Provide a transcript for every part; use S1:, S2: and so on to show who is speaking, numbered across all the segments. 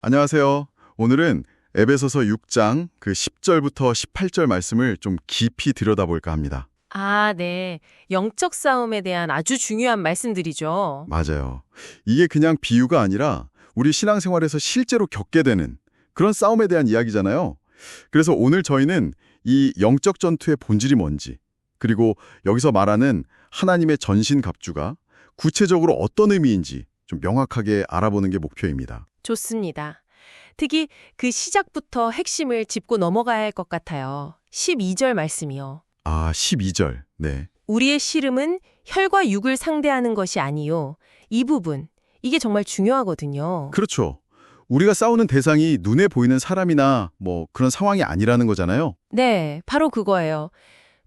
S1: 안녕하세요. 오늘은 에베소서 6장 그 10절부터 18절 말씀을 좀 깊이 들여다볼까 합니다.
S2: 아, 네. 영적 싸움에 대한 아주 중요한 말씀들이죠.
S1: 맞아요. 이게 그냥 비유가 아니라 우리 신앙생활에서 실제로 겪게 되는 그런 싸움에 대한 이야기잖아요. 그래서 오늘 저희는 이 영적 전투의 본질이 뭔지, 그리고 여기서 말하는 하나님의 전신갑주가 구체적으로 어떤 의미인지 좀 명확하게 알아보는 게 목표입니다.
S2: 좋습니다. 특히 그 시작부터 핵심을 짚고 넘어가야 할 것 같아요. 12절 말씀이요.
S1: 12절. 네.
S2: 우리의 씨름은 혈과 육을 상대하는 것이 아니요. 이 부분, 이게 정말 중요하거든요.
S1: 그렇죠. 우리가 싸우는 대상이 눈에 보이는 사람이나 그런 상황이 아니라는 거잖아요.
S2: 네, 바로 그거예요.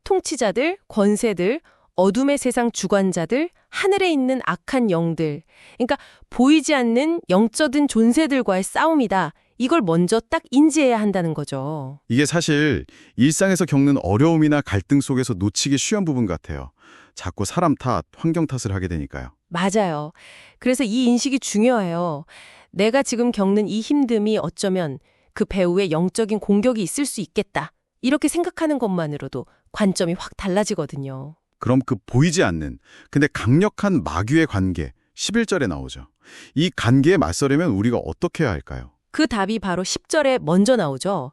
S2: 통치자들, 권세들, 어둠의 세상 주관자들, 하늘에 있는 악한 영들. 그러니까 보이지 않는 영적인 존재들과의 싸움이다. 이걸 먼저 딱 인지해야 한다는 거죠.
S1: 이게 사실 일상에서 겪는 어려움이나 갈등 속에서 놓치기 쉬운 부분 같아요. 자꾸 사람 탓, 환경 탓을 하게 되니까요.
S2: 맞아요. 그래서 이 인식이 중요해요. 내가 지금 겪는 이 힘듦이 어쩌면 그 배우의 영적인 공격이 있을 수 있겠다. 이렇게 생각하는 것만으로도 관점이 확 달라지거든요.
S1: 그럼 그 보이지 않는 근데 강력한 마귀의 관계, 11절에 나오죠. 이 관계에 맞서려면 우리가 어떻게 해야 할까요?
S2: 그 답이 바로 10절에 먼저 나오죠.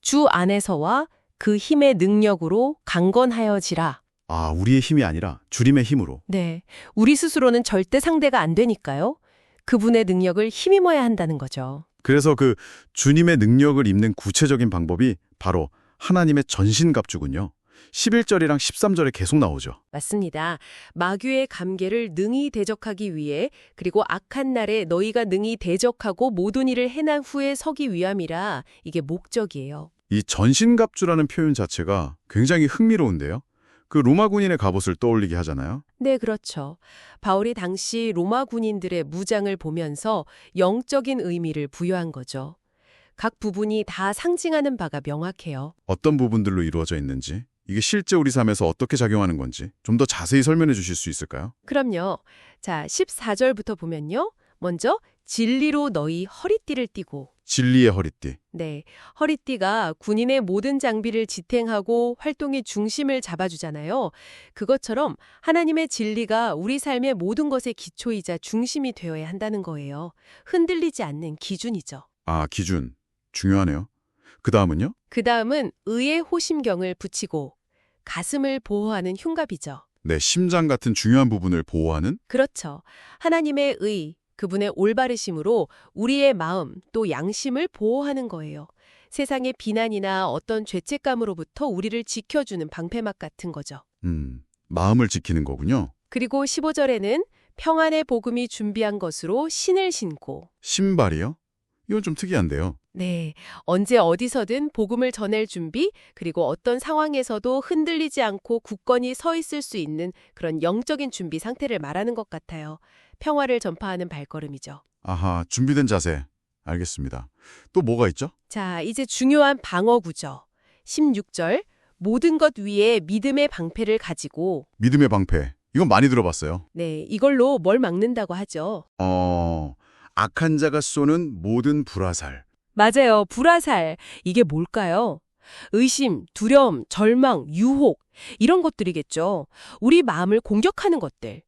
S2: 주 안에서와 그 힘의 능력으로 강건하여지라.
S1: 우리의 힘이 아니라 주님의 힘으로.
S2: 네, 우리 스스로는 절대 상대가 안 되니까요. 그분의 능력을 힘입어야 한다는 거죠.
S1: 그래서 그 주님의 능력을 입는 구체적인 방법이 바로 하나님의 전신갑주군요. 11절이랑 13절에 계속 나오죠.
S2: 맞습니다. 마귀의 감계를 능히 대적하기 위해 그리고 악한 날에 너희가 능히 대적하고 모든 일을 해난 후에 서기 위함이라 이게 목적이에요.
S1: 이 전신갑주라는 표현 자체가 굉장히 흥미로운데요. 그 로마 군인의 갑옷을 떠올리게 하잖아요.
S2: 네, 그렇죠. 바울이 당시 로마 군인들의 무장을 보면서 영적인 의미를 부여한 거죠. 각 부분이 다 상징하는 바가 명확해요.
S1: 어떤 부분들로 이루어져 있는지, 이게 실제 우리 삶에서 어떻게 작용하는 건지 좀 더 자세히 설명해 주실 수 있을까요?
S2: 그럼요. 자, 14절부터 보면요. 먼저 진리로 너희 허리띠를 띠고.
S1: 진리의 허리띠.
S2: 네, 허리띠가 군인의 모든 장비를 지탱하고 활동의 중심을 잡아주잖아요. 그것처럼 하나님의 진리가 우리 삶의 모든 것의 기초이자 중심이 되어야 한다는 거예요. 흔들리지 않는 기준이죠.
S1: 기준. 중요하네요. 그 다음은요?
S2: 그 다음은 의의 호심경을 붙이고 가슴을 보호하는 흉갑이죠.
S1: 네, 심장 같은 중요한 부분을 보호하는?
S2: 그렇죠. 하나님의 의, 그분의 올바르심으로 우리의 마음 또 양심을 보호하는 거예요. 세상의 비난이나 어떤 죄책감으로부터 우리를 지켜주는 방패막 같은 거죠.
S1: 마음을 지키는 거군요.
S2: 그리고 15절에는 평안의 복음이 준비한 것으로 신을 신고.
S1: 신발이요? 이건 좀 특이한데요.
S2: 네, 언제 어디서든 복음을 전할 준비, 그리고 어떤 상황에서도 흔들리지 않고 굳건히 서 있을 수 있는 그런 영적인 준비 상태를 말하는 것 같아요. 평화를 전파하는 발걸음이죠.
S1: 준비된 자세. 알겠습니다. 또 뭐가 있죠?
S2: 자, 이제 중요한 방어구죠. 16절, 모든 것 위에 믿음의 방패를 가지고.
S1: 믿음의 방패. 이건 많이 들어봤어요.
S2: 네, 이걸로 뭘 막는다고 하죠.
S1: 악한 자가 쏘는 모든 불화살.
S2: 맞아요, 불화살. 이게 뭘까요? 의심, 두려움, 절망, 유혹 이런 것들이겠죠. 우리 마음을 공격하는 것들.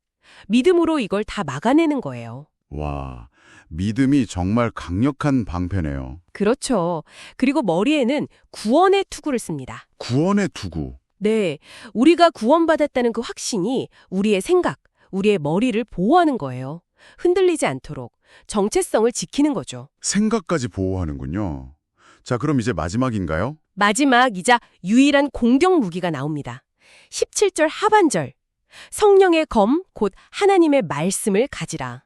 S2: 믿음으로 이걸 다 막아내는 거예요.
S1: 와, 믿음이 정말 강력한 방패네요.
S2: 그렇죠. 그리고 머리에는 구원의 투구를 씁니다.
S1: 구원의 투구.
S2: 네, 우리가 구원받았다는 그 확신이 우리의 생각, 우리의 머리를 보호하는 거예요. 흔들리지 않도록 정체성을 지키는 거죠.
S1: 생각까지 보호하는군요. 자, 그럼 이제 마지막인가요?
S2: 마지막이자 유일한 공격 무기가 나옵니다. 17절 하반절. 성령의 검, 곧 하나님의 말씀을 가지라.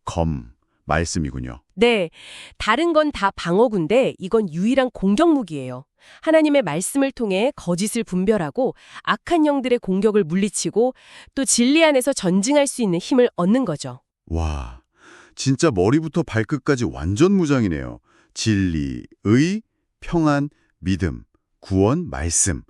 S1: 검. 말씀이군요.
S2: 네, 다른 건 다 방어구인데 이건 유일한 공격 무기예요. 하나님의 말씀을 통해 거짓을 분별하고 악한 영들의 공격을 물리치고 또 진리 안에서 전징할 수 있는 힘을 얻는 거죠.
S1: 와, 진짜 머리부터 발끝까지 완전 무장이네요. 진리, 의, 평안, 믿음, 구원, 말씀.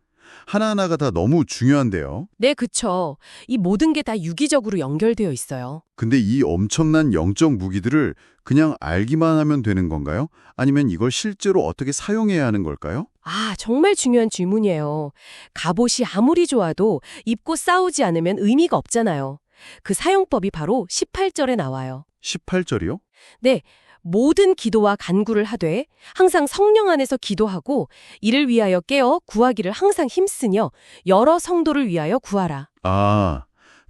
S1: 하나하나가 다 너무 중요한데요.
S2: 네, 그쵸. 이 모든 게 다 유기적으로 연결되어 있어요.
S1: 근데 이 엄청난 영적 무기들을 그냥 알기만 하면 되는 건가요? 아니면 이걸 실제로 어떻게 사용해야 하는 걸까요?
S2: 아, 정말 중요한 질문이에요. 갑옷이 아무리 좋아도 입고 싸우지 않으면 의미가 없잖아요. 그 사용법이 바로 18절에 나와요.
S1: 18절이요?
S2: 네, 모든 기도와 간구를 하되 항상 성령 안에서 기도하고 이를 위하여 깨어 구하기를 항상 힘쓰며 여러 성도를 위하여 구하라.
S1: 아,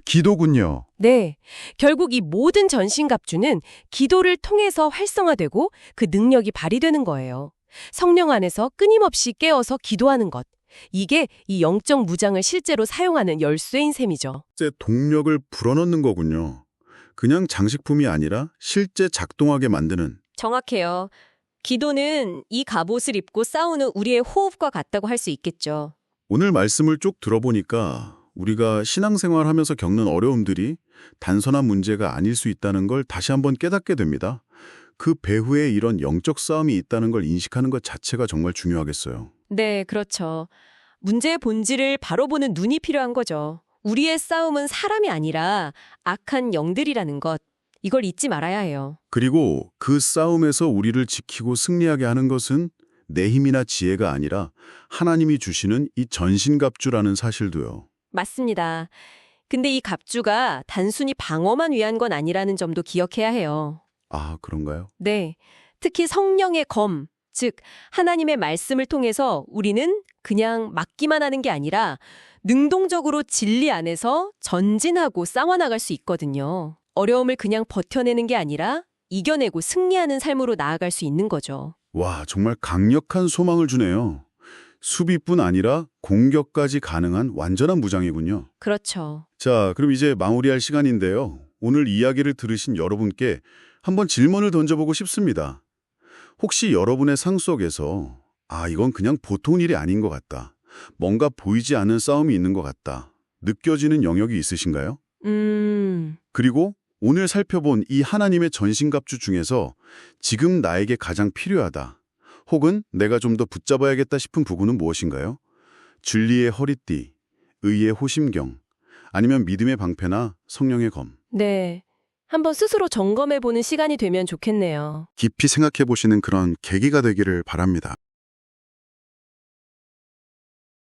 S1: 기도군요.
S2: 네, 결국 이 모든 전신갑주는 기도를 통해서 활성화되고 그 능력이 발휘되는 거예요. 성령 안에서 끊임없이 깨어서 기도하는 것. 이게 이 영적 무장을 실제로 사용하는 열쇠인 셈이죠.
S1: 실제 동력을 불어넣는 거군요. 그냥 장식품이 아니라 실제 작동하게 만드는.
S2: 정확해요. 기도는 이 갑옷을 입고 싸우는 우리의 호흡과 같다고 할 수 있겠죠.
S1: 오늘 말씀을 쭉 들어보니까 우리가 신앙생활하면서 겪는 어려움들이 단순한 문제가 아닐 수 있다는 걸 다시 한번 깨닫게 됩니다. 그 배후에 이런 영적 싸움이 있다는 걸 인식하는 것 자체가 정말 중요하겠어요.
S2: 네, 그렇죠. 문제의 본질을 바로 보는 눈이 필요한 거죠. 우리의 싸움은 사람이 아니라 악한 영들이라는 것. 이걸 잊지 말아야 해요.
S1: 그리고 그 싸움에서 우리를 지키고 승리하게 하는 것은 내 힘이나 지혜가 아니라 하나님이 주시는 이 전신갑주라는 사실도요.
S2: 맞습니다. 근데 이 갑주가 단순히 방어만 위한 건 아니라는 점도 기억해야 해요.
S1: 아, 그런가요?
S2: 네. 특히 성령의 검, 즉 하나님의 말씀을 통해서 우리는 그냥 막기만 하는 게 아니라 능동적으로 진리 안에서 전진하고 싸워나갈 수 있거든요. 어려움을 그냥 버텨내는 게 아니라 이겨내고 승리하는 삶으로 나아갈 수 있는 거죠.
S1: 와, 정말 강력한 소망을 주네요. 수비뿐 아니라 공격까지 가능한 완전한 무장이군요.
S2: 그렇죠.
S1: 자, 그럼 이제 마무리할 시간인데요. 오늘 이야기를 들으신 여러분께 한번 질문을 던져보고 싶습니다. 혹시 여러분의 삶 속에서 이건 그냥 보통 일이 아닌 것 같다. 뭔가 보이지 않는 싸움이 있는 것 같다. 느껴지는 영역이 있으신가요? 그리고 오늘 살펴본 이 하나님의 전신갑주 중에서 지금 나에게 가장 필요하다. 혹은 내가 좀 더 붙잡아야겠다 싶은 부분은 무엇인가요? 진리의 허리띠, 의의 호심경, 아니면 믿음의 방패나 성령의 검.
S2: 네. 한번 스스로 점검해보는 시간이 되면 좋겠네요.
S1: 깊이 생각해 보시는 그런 계기가 되기를 바랍니다.